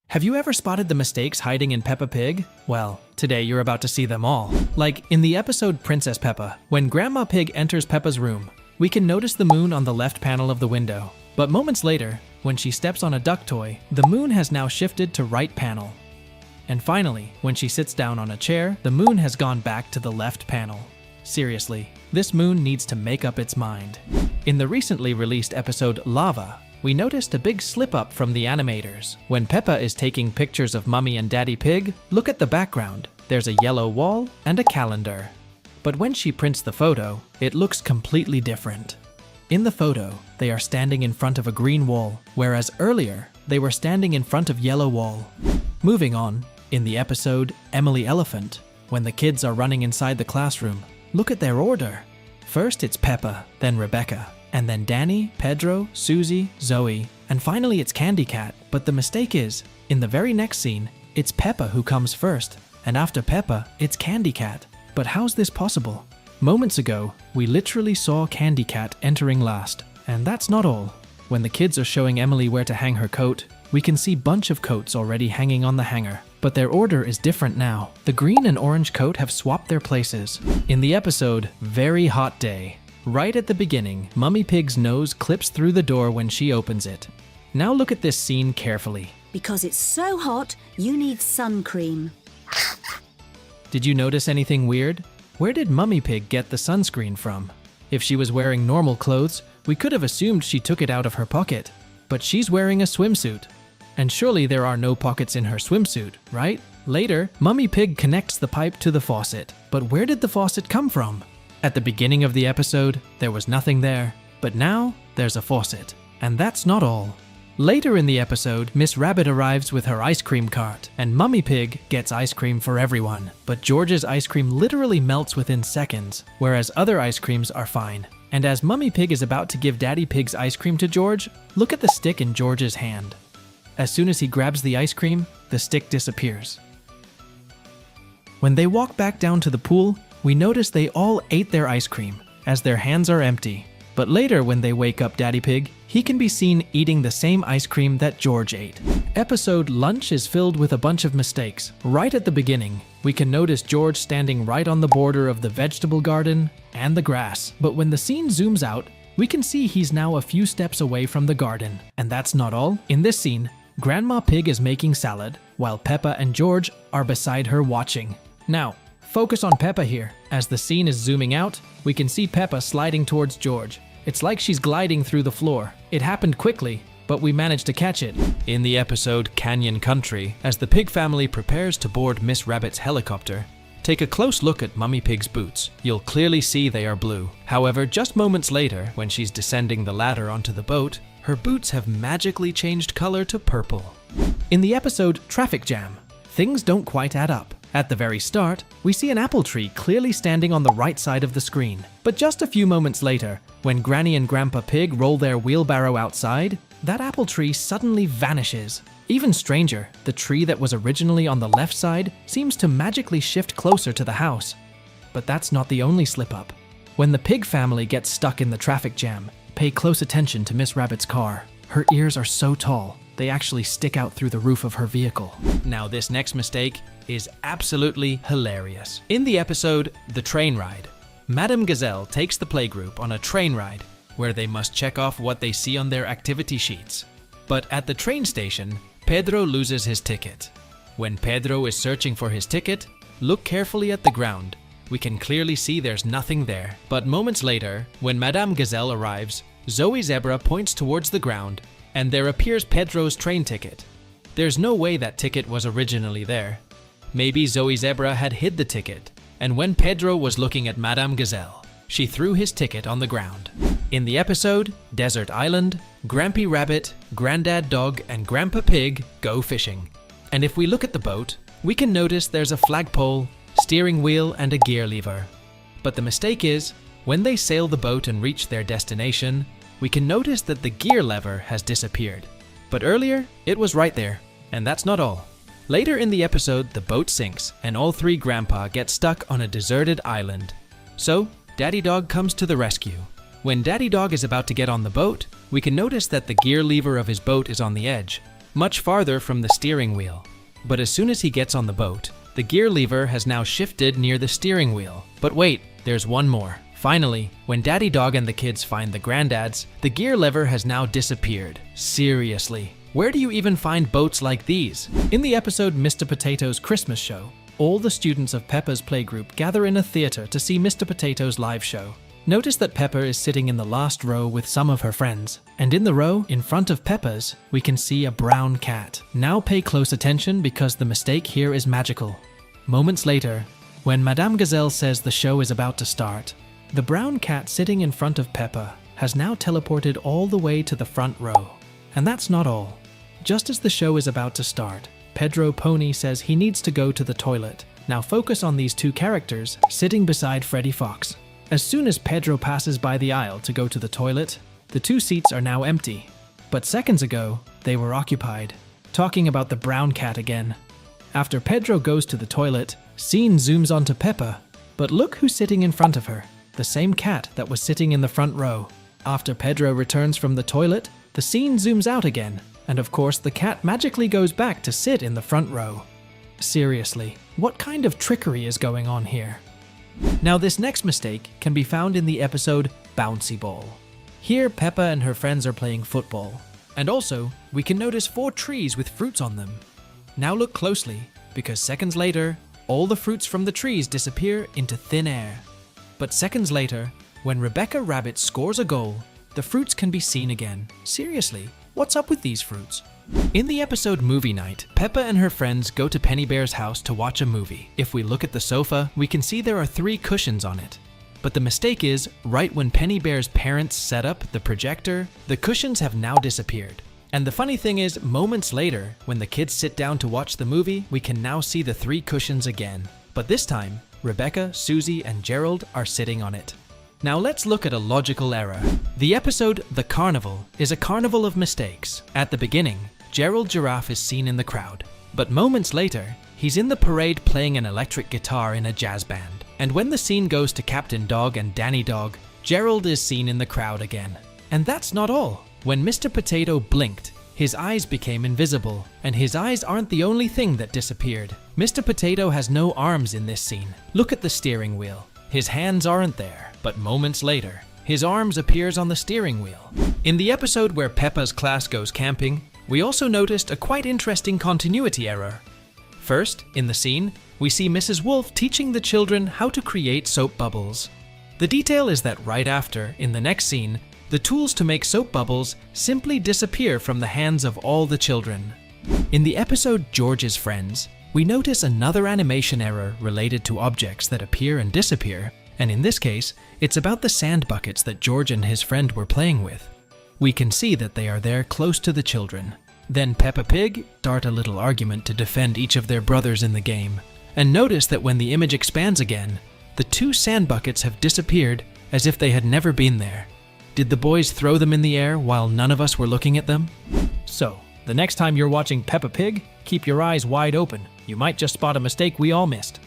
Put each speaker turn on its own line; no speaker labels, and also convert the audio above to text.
Have you ever spotted the mistakes hiding in Peppa Pig? Well, today you're about to see them all. Like in the episode Princess Peppa, when Grandma Pig enters Peppa's room, we can notice the moon on the left panel of the window. But moments later, when she steps on a duck toy, the moon has now shifted to right panel. And finally, when she sits down on a chair, the moon has gone back to the left panel. Seriously, this moon needs to make up its mind. In the recently released episode Lava, we noticed a big slip-up from the animators. When Peppa is taking pictures of Mummy and Daddy Pig, look at the background. There's a yellow wall and a calendar. But when she prints the photo, it looks completely different. In the photo, they are standing in front of a green wall, whereas earlier, they were standing in front of yellow wall. Moving on, in the episode Emily Elephant, when the kids are running inside the classroom, look at their order. First it's Peppa, then Rebecca, and then Danny, Pedro, Susie, Zoe, and finally it's Candy Cat. But the mistake is, in the very next scene, it's Peppa who comes first, and after Peppa, it's Candy Cat. But how's this possible? Moments ago, we literally saw Candy Cat entering last, and that's not all. When the kids are showing Emily where to hang her coat, we can see a bunch of coats already hanging on the hanger. But their order is different now. The green and orange coat have swapped their places. In the episode Very Hot Day, right at the beginning, Mummy Pig's nose clips through the door when she opens it. Now look at this scene carefully.
Because it's so hot, you need sun cream.
Did you notice anything weird? Where did Mummy Pig get the sunscreen from? If she was wearing normal clothes, we could have assumed she took it out of her pocket. But she's wearing a swimsuit. And surely there are no pockets in her swimsuit, right? Later, Mummy Pig connects the pipe to the faucet. But where did the faucet come from? At the beginning of the episode, there was nothing there. But now, there's a faucet. And that's not all. Later in the episode, Miss Rabbit arrives with her ice cream cart, and Mummy Pig gets ice cream for everyone. But George's ice cream literally melts within seconds, whereas other ice creams are fine. And as Mummy Pig is about to give Daddy Pig's ice cream to George, look at the stick in George's hand. As soon as he grabs the ice cream, the stick disappears. When they walk back down to the pool, we notice they all ate their ice cream, as their hands are empty. But later when they wake up Daddy Pig, he can be seen eating the same ice cream that George ate. Episode Lunch is filled with a bunch of mistakes. Right at the beginning, we can notice George standing right on the border of the vegetable garden and the grass. But when the scene zooms out, we can see he's now a few steps away from the garden. And that's not all. In this scene, Grandma Pig is making salad, while Peppa and George are beside her watching. Now, focus on Peppa here. As the scene is zooming out, we can see Peppa sliding towards George. It's like she's gliding through the floor. It happened quickly, but we managed to catch it. In the episode Canyon Country, as the pig family prepares to board Miss Rabbit's helicopter, take a close look at Mummy Pig's boots. You'll clearly see they are blue. However, just moments later, when she's descending the ladder onto the boat, her boots have magically changed color to purple. In the episode Traffic Jam, things don't quite add up. At the very start, we see an apple tree clearly standing on the right side of the screen. But just a few moments later, when Granny and Grandpa Pig roll their wheelbarrow outside, that apple tree suddenly vanishes. Even stranger, the tree that was originally on the left side seems to magically shift closer to the house. But that's not the only slip-up. When the pig family gets stuck in the traffic jam, pay close attention to Miss Rabbit's car. Her ears are so tall, they actually stick out through the roof of her vehicle. Now this next mistake is absolutely hilarious. In the episode The Train Ride, Madame Gazelle takes the playgroup on a train ride where they must check off what they see on their activity sheets. But at the train station, Pedro loses his ticket. When Pedro is searching for his ticket, look carefully at the ground. We can clearly see there's nothing there. But moments later, when Madame Gazelle arrives, Zoe Zebra points towards the ground, and there appears Pedro's train ticket. There's no way that ticket was originally there. Maybe Zoe Zebra had hid the ticket, and when Pedro was looking at Madame Gazelle, she threw his ticket on the ground. In the episode Desert Island, Grampy Rabbit, Grandad Dog, and Grandpa Pig go fishing. And if we look at the boat, we can notice there's a flagpole, steering wheel, and a gear lever. But the mistake is, when they sail the boat and reach their destination, we can notice that the gear lever has disappeared. But earlier, it was right there. And that's not all. Later in the episode, the boat sinks, and all three Grandpa get stuck on a deserted island. So, Daddy Dog comes to the rescue. When Daddy Dog is about to get on the boat, we can notice that the gear lever of his boat is on the edge. much farther from the steering wheel. But as soon as he gets on the boat, the gear lever has now shifted near the steering wheel. But wait, there's one more. Finally, when Daddy Dog and the kids find the granddads, the gear lever has now disappeared. Seriously, where do you even find boats like these? In the episode Mr. Potato's Christmas Show, all the students of Peppa's playgroup gather in a theater to see Mr. Potato's live show. Notice that Peppa is sitting in the last row with some of her friends, and in the row in front of Peppa's, we can see a brown cat. Now pay close attention because the mistake here is magical. Moments later, when Madame Gazelle says the show is about to start, the brown cat sitting in front of Peppa has now teleported all the way to the front row. And that's not all. Just as the show is about to start, Pedro Pony says he needs to go to the toilet. Now focus on these two characters sitting beside Freddy Fox. As soon as Pedro passes by the aisle to go to the toilet, the two seats are now empty. But seconds ago, they were occupied. Talking about the brown cat again. After Pedro goes to the toilet, scene zooms onto Peppa, but look who's sitting in front of her. The same cat that was sitting in the front row. After Pedro returns from the toilet, the scene zooms out again, and of course the cat magically goes back to sit in the front row. Seriously, what kind of trickery is going on here? Now this next mistake can be found in the episode Bouncy Ball. Here Peppa and her friends are playing football, and also we can notice 4 trees with fruits on them. Now look closely, because seconds later, all the fruits from the trees disappear into thin air. But seconds later, when Rebecca Rabbit scores a goal, the fruits can be seen again. Seriously, what's up with these fruits? In the episode Movie Night, Peppa and her friends go to Penny Bear's house to watch a movie. If we look at the sofa, we can see there are 3 cushions on it. But the mistake is, right when Penny Bear's parents set up the projector, the cushions have now disappeared. And the funny thing is, moments later, when the kids sit down to watch the movie, we can now see the 3 cushions again. But this time, Rebecca, Susie, and Gerald are sitting on it. Now let's look at a logical error. The episode The Carnival is a carnival of mistakes. At the beginning, Gerald Giraffe is seen in the crowd. But moments later, he's in the parade playing an electric guitar in a jazz band. And when the scene goes to Captain Dog and Danny Dog, Gerald is seen in the crowd again. And that's not all. When Mr. Potato blinked, his eyes became invisible, and his eyes aren't the only thing that disappeared. Mr. Potato has no arms in this scene. Look at the steering wheel. His hands aren't there, but moments later, his arms appears on the steering wheel. In the episode where Peppa's class goes camping, we also noticed a quite interesting continuity error. First, in the scene, we see Mrs. Wolf teaching the children how to create soap bubbles. The detail is that right after, in the next scene, the tools to make soap bubbles simply disappear from the hands of all the children. In the episode George's Friends, we notice another animation error related to objects that appear and disappear, and in this case, it's about the sand buckets that George and his friend were playing with. We can see that they are there close to the children. Then Peppa Pig start a little argument to defend each of their brothers in the game, and notice that when the image expands again, the 2 sand buckets have disappeared as if they had never been there. Did the boys throw them in the air while none of us were looking at them? So, the next time you're watching Peppa Pig, keep your eyes wide open. You might just spot a mistake we all missed.